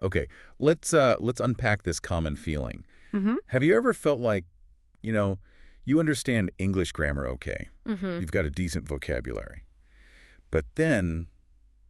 Okay, let's unpack this common feeling. Mm-hmm. Have you ever felt like, you know, you understand English grammar okay? Mm-hmm. You've got a decent vocabulary. But then,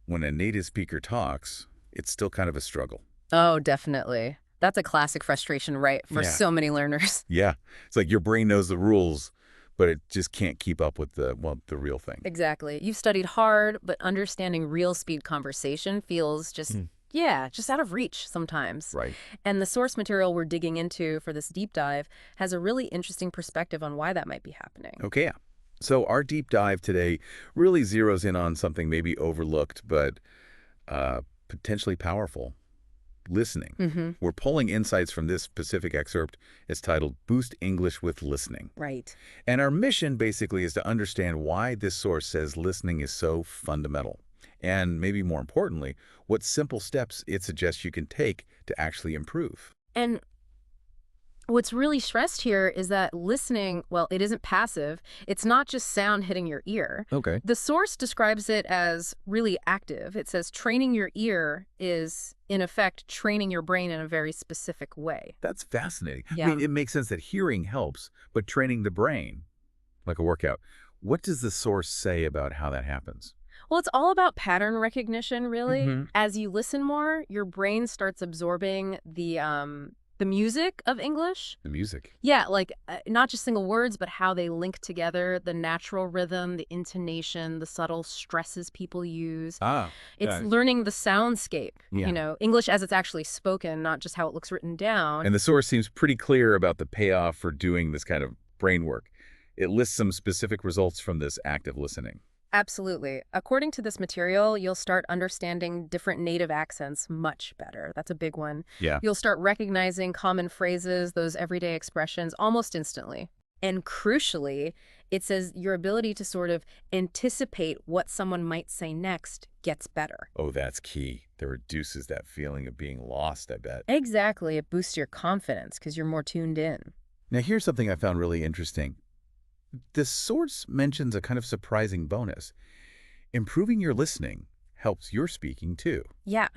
when a native speaker talks, it's still kind of a struggle. Oh, definitely. That's a classic frustration, right, for Yeah. so many learners. Yeah. It's like your brain knows the rules, but it just can't keep up with the real thing. Exactly. You've studied hard, but understanding real speed conversation feels just, Mm. yeah, just out of reach sometimes. Right. And the source material we're digging into for this deep dive has a really interesting perspective on why that might be happening. Okay, yeah. So our deep dive today really zeroes in on something maybe overlooked, but potentially powerful. Listening. Mm-hmm. We're pulling insights from this specific excerpt. It's titled Boost English with Listening. Right. And our mission basically is to understand why this source says listening is so fundamental. And maybe more importantly, what simple steps it suggests you can take to actually improve. And what's really stressed here is that listening, well, it isn't passive. It's not just sound hitting your ear. Okay. The source describes it as really active. It says training your ear is, in effect, training your brain in a very specific way. That's fascinating. Yeah. I mean, it makes sense that hearing helps, but training the brain, like a workout. What does the source say about how that happens? Well, it's all about pattern recognition, really. Mhm. As you listen more, your brain starts absorbing the music of English. The music. Yeah, like not just single words, but how they link together, the natural rhythm, the intonation, the subtle stresses people use. Ah. It's learning the soundscape, Yeah. English as it's actually spoken, not just how it looks written down. And the source seems pretty clear about the payoff for doing this kind of brain work. It lists some specific results from this active listening. Absolutely. According to this material, you'll start understanding different native accents much better. That's a big one. Yeah. You'll start recognizing common phrases, those everyday expressions, almost instantly. And crucially, it says your ability to sort of anticipate what someone might say next gets better. Oh, that's key. That reduces that feeling of being lost, I bet. Exactly. It boosts your confidence because you're more tuned in. Now, here's something I found really interesting. The source mentions a kind of surprising bonus. Improving your listening helps your speaking, too. Yeah.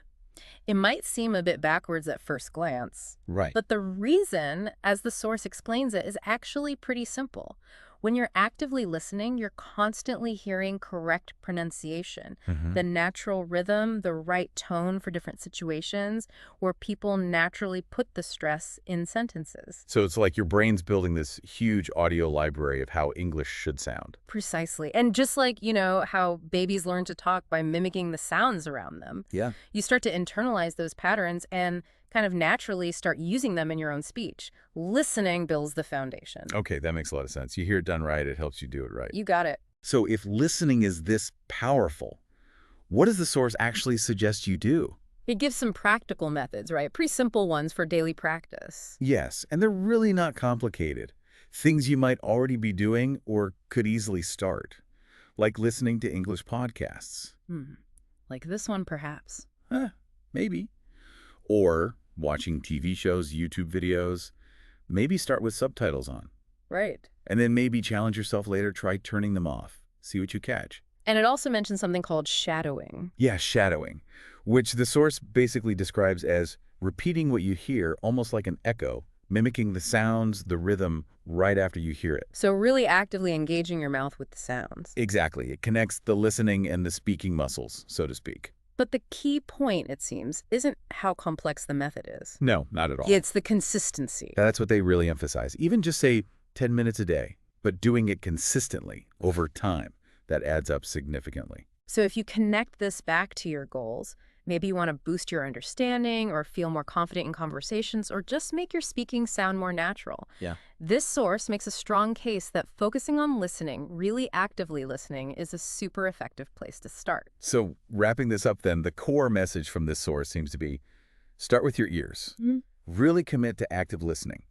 It might seem a bit backwards at first glance, Right. but the reason, as the source explains it, is actually pretty simple. When you're actively listening, you're constantly hearing correct pronunciation, the natural rhythm, the right tone for different situations, where people naturally put the stress in sentences. So it's like your brain's building this huge audio library of how English should sound. Precisely. And just like, how babies learn to talk by mimicking the sounds around them, Yeah. you start to internalize those patterns and kind of naturally start using them in your own speech. Listening builds the foundation. Okay, that makes a lot of sense. You hear it done right, it helps you do it right. You got it. So if listening is this powerful, what does the source actually suggest you do? It gives some practical methods, right? Pretty simple ones for daily practice. Yes, and they're really not complicated. Things you might already be doing or could easily start, like listening to English podcasts. Like this one, perhaps. Maybe. Or watching TV shows, YouTube videos. Maybe start with subtitles on. Right. And then maybe challenge yourself later, try turning them off. See what you catch. And it also mentions something called shadowing. Yeah, shadowing, which the source basically describes as repeating what you hear almost like an echo, mimicking the sounds, the rhythm, right after you hear it. So really actively engaging your mouth with the sounds. Exactly. It connects the listening and the speaking muscles, so to speak. But the key point, it seems, isn't how complex the method is. No, not at all. It's the consistency. That's what they really emphasize. Even just say 10 minutes a day, but doing it consistently over time, that adds up significantly. So if you connect this back to your goals, maybe you want to boost your understanding or feel more confident in conversations or just make your speaking sound more natural. Yeah. This source makes a strong case that focusing on listening, really actively listening, is a super effective place to start. So wrapping this up then, the core message from this source seems to be start with your ears. Really commit to active listening.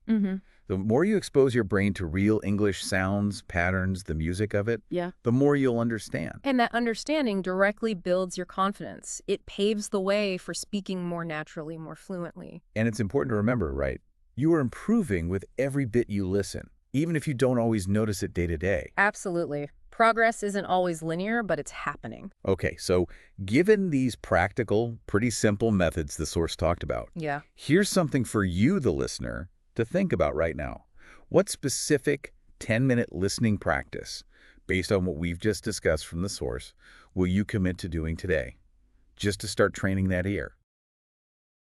The more you expose your brain to real English sounds, patterns, the music of it, Yeah. the more you'll understand. And that understanding directly builds your confidence. It paves the way for speaking more naturally, more fluently. And it's important to remember, right? You are improving with every bit you listen. even if you don't always notice it day to day. Absolutely. Progress isn't always linear, but it's happening. Okay, so given these practical, pretty simple methods the source talked about, Yeah. here's something for you, the listener, to think about right now. What specific 10-minute listening practice, based on what we've just discussed from the source, will you commit to doing today, just to start training that ear?